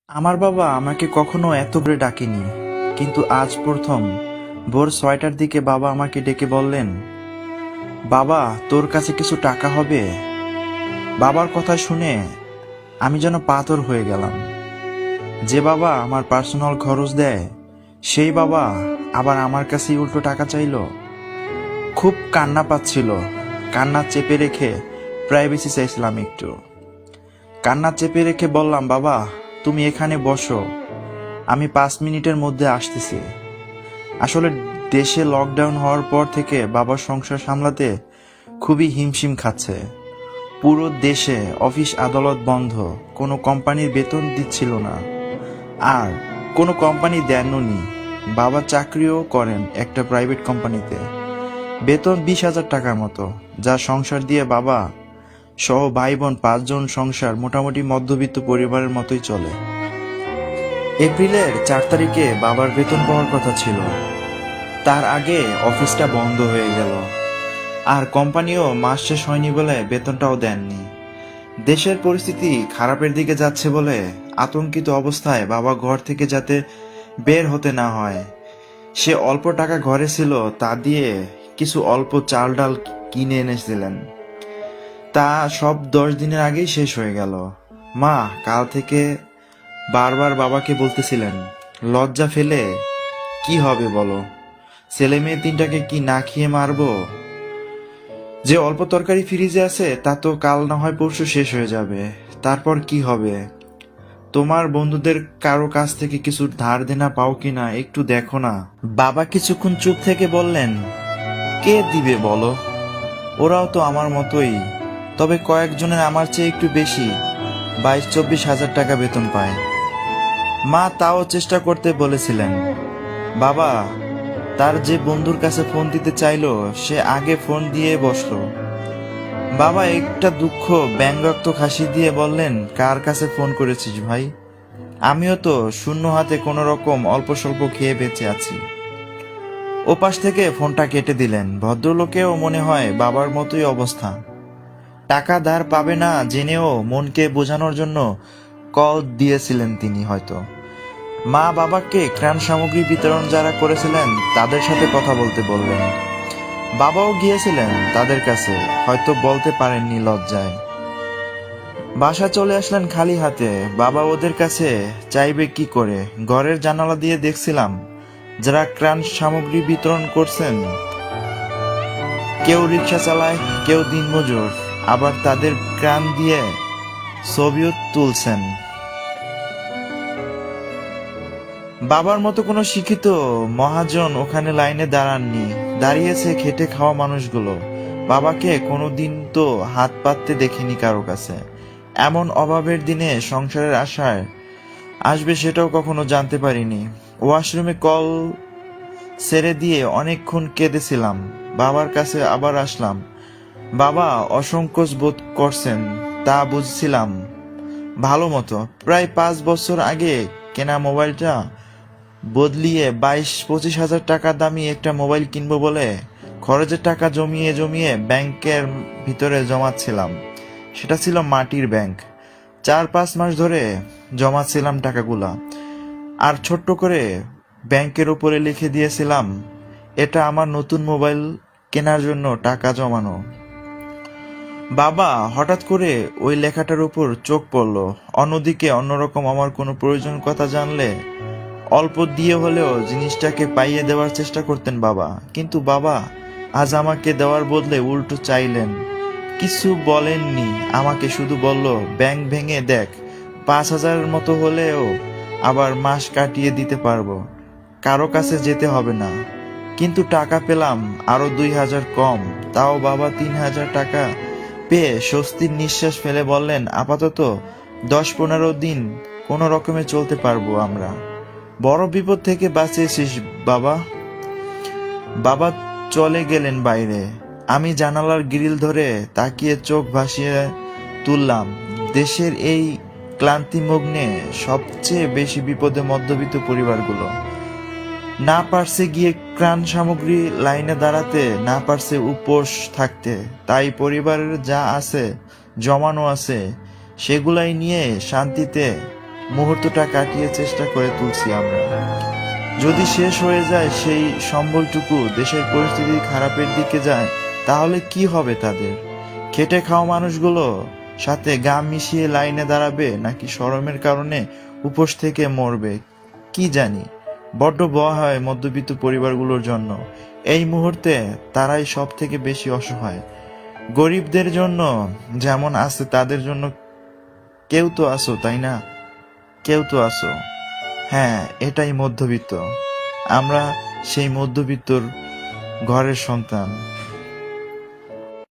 আমার বাবা আমাকে কখনো এত করে ডাকেনি, কিন্তু আজ প্রথম ভোর 6টার দিকে বাবা আমাকে ডেকে বললেন, বাবা তোর কাছে কিছু টাকা হবে? বাবার কথা শুনে আমি যেন পাথর হয়ে গেলাম। যে বাবা আমার পার্সোনাল খরচ দেয়, সেই বাবা আবার আমার কাছেই উল্টো টাকা চাইলো। খুব কান্না পাচ্ছিল। কান্না চেপে রেখে প্রাইভেসি চাইছিলাম একটু। কান্না চেপে রেখে বললাম, বাবা তুমি এখানে বসো, আমি 5 মিনিটের মধ্যে আসতেছি। আসলে দেশে লকডাউন হওয়ার পর থেকে বাবার সংসার সামলাতে খুবই হিমশিম খাচ্ছে। পুরো দেশে অফিস আদালত বন্ধ, কোনো কোম্পানির বেতন দিচ্ছিল না, আর কোনো কোম্পানি দেননি। বাবা চাকরিও করেন একটা প্রাইভেট কোম্পানিতে, বেতন 20,000 টাকার মতো, যা সংসার দিয়ে বাবা সহ ভাই বোন 5 জন সংসার মোটামুটি মধ্যবিত্ত পরিবারের মতোই চলে। এপ্রিলের 4 তারিখে বাবার বেতন পাওয়ার কথা ছিল, তার আগে অফিসটা বন্ধ হয়ে গেল, আর কোম্পানিও মাস শেষ হয়নি বলে বেতনটাও দেননি। দেশের পরিস্থিতি খারাপের দিকে যাচ্ছে বলে আতঙ্কিত অবস্থায় বাবা ঘর থেকে যাতে বের হতে না হয়, সে অল্প টাকা ঘরে ছিল তা দিয়ে কিছু অল্প চাল ডাল কিনে এনেছিলেন। তা সব 10 দিনের আগেই শেষ হয়ে গেল। মা কাল থেকে বারবার বাবাকে বলতেছিলেন, লজ্জা ফেলে কি হবে বলো, ছেলে মেয়ে তিনটাকে কি না খেয়ে মারবো? যে অল্প তরকারি ফ্রিজে আছে তা তো কাল না হয় পরশু শেষ হয়ে যাবে, তারপর কি হবে? তোমার বন্ধুদের কারো কাছ থেকে কিছু ধার দেনা পাও কিনা একটু দেখো না। বাবা কিছুক্ষণ চুপ থেকে বললেন, কে দিবে বলো, ওরাও তো আমার মতোই, তবে কয়েকজনের আমার চেয়ে একটু বেশি, 22-24 হাজার টাকা বেতন পায়। মা তাও চেষ্টা করতে বলেছিলেন। বাবা তার যে বন্ধুর কাছে ফোন দিতে চাইলো সে আগে ফোন দিয়ে বসলো। বাবা একটা দুঃখ ব্যঙ্গাক্ত হাসি দিয়ে বললেন, কার কাছে ফোন করেছিস ভাই? আমিও তো শূন্য হাতে কোনো রকম অল্প স্বল্প খেয়ে বেঁচে আছি। ওপাশ থেকে ফোনটা কেটে দিলেন। ভদ্রলোকেও মনে হয় বাবার মতোই অবস্থা। টাকা ধার পাবে না জেনেও মনকে বোঝানোর জন্য কল দিয়েছিলেন তিনি হয়তো। মা বাবাকে ত্রাণ সামগ্রী বিতরণ যারা করেছিলেন তাদের সাথে কথা বলতে বললেন। বাবাও গিয়েছিলেন তাদের কাছে, হয়তো বলতে পারেননি লজ্জায়। বাসা চলে আসলেন খালি হাতে। বাবা ওদের কাছে চাইবে কি করে? ঘরের জানালা দিয়ে দেখছিলাম যারা ত্রাণ সামগ্রী বিতরণ করছেন, কেউ রিক্সা চালায়, কেউ দিনমজুর, আবার তাদের ত্রাণ দিয়ে ছবিও তুলছেন। বাবার মতো কোনো শিক্ষিত মহাজন ওখানে লাইনে দাঁড়াননি, দাঁড়িয়েছে খেটে খাওয়া মানুষগুলো। বাবাকে কোনোদিন তো হাত পাততে দেখিনি কারো কাছে। এমন অভাবের দিনে সংসারের আশায় আসবে সেটাও কখনো জানতে পারিনি। ওয়াশরুমে কল ছেড়ে দিয়ে অনেকক্ষণ কেঁদেছিলাম। বাবার কাছে আবার আসলাম। বাবা অসংকোচ বোধ করছেন তা বুঝছিলাম ভালো মতো। প্রায় 5 বছর আগে কেনা মোবাইলটা বদলিয়ে 22-25 হাজার টাকা দামি একটা মোবাইল কিনবো বলে খরচের টাকা জমিয়ে জমিয়ে ব্যাংকের ভিতরে জমাচ্ছিলাম। সেটা ছিল মাটির ব্যাংক। 4-5 মাস ধরে জমাচ্ছিলাম টাকাগুলা, আর ছোট্ট করে ব্যাংকের উপরে লিখে দিয়েছিলাম, এটা আমার নতুন মোবাইল কেনার জন্য টাকা জমানো। বাবা হঠাৎ করে ওই লেখাটার উপর চোখ পড়ল। অন্যদিকে অন্যরকম আমার কোনো প্রয়োজন কথা জানলে অল্প দিয়ে হলেও জিনিসটাকে পাইয়ে দেওয়ার চেষ্টা করতেন বাবা। কিন্তু বাবা আজ আমাকে দেওয়ার বদলে উল্টো চাইলেন। কিছু বলেননি আমাকে, শুধু বলল, ব্যাংক ভেঙে দেখ, 5,000 মতো হলেও আবার মাস কাটিয়ে দিতে পারবো, কারো কাছে যেতে হবে না। কিন্তু টাকা পেলাম আরো 2,000 কম, তাও বাবা 3,000 টাকা পেয়ে স্বস্তির নিঃশ্বাস ফেলে বললেন, আপাতত 10-15 দিন কোনো রকমে চলতে পারবো আমরা। বড় বিপদ থেকে বাঁচিয়েছিস বাবা। বাবা চলে গেলেন বাইরে। আমি জানালার গ্রিল ধরে তাকিয়ে চোখ ভাসিয়ে তুললাম। দেশের এই ক্লান্তিমগ্নে সবচেয়ে বেশি বিপদে মধ্যবিত্ত পরিবারগুলো। না পারছে গিয়ে ত্রাণ সামগ্রী লাইনে দাঁড়াতে, না পারছে উপোস থাকতে, তাই পরিবারের যা আছে জমানো আছে সেগুলাই নিয়ে শান্তিতে মুহূর্তটা কাটিয়ে চেষ্টা করে তুলছি আমরা। যদি শেষ হয়ে যায় সেই সম্বলটুকু, দেশের পরিস্থিতি খারাপের দিকে যায়, তাহলে কি হবে তাদের? খেটে খাওয়া মানুষগুলো সাথে গাম মিশিয়ে লাইনে দাঁড়াবে, নাকি শরমের কারণে উপোস থেকে মরবে? কি জানি। বড্ড ভয় হয় মধ্যবিত্ত পরিবারগুলোর জন্য। এই মুহূর্তে তারাই সব থেকে বেশি অসহায়। গরিবদের জন্য যেমন আছে, তাদের জন্য কেউ তো আছো, তাই না? কেউ তো আছো। হ্যাঁ, এটাই মধ্যবিত্ত। আমরা সেই মধ্যবিত্তর ঘরের সন্তান।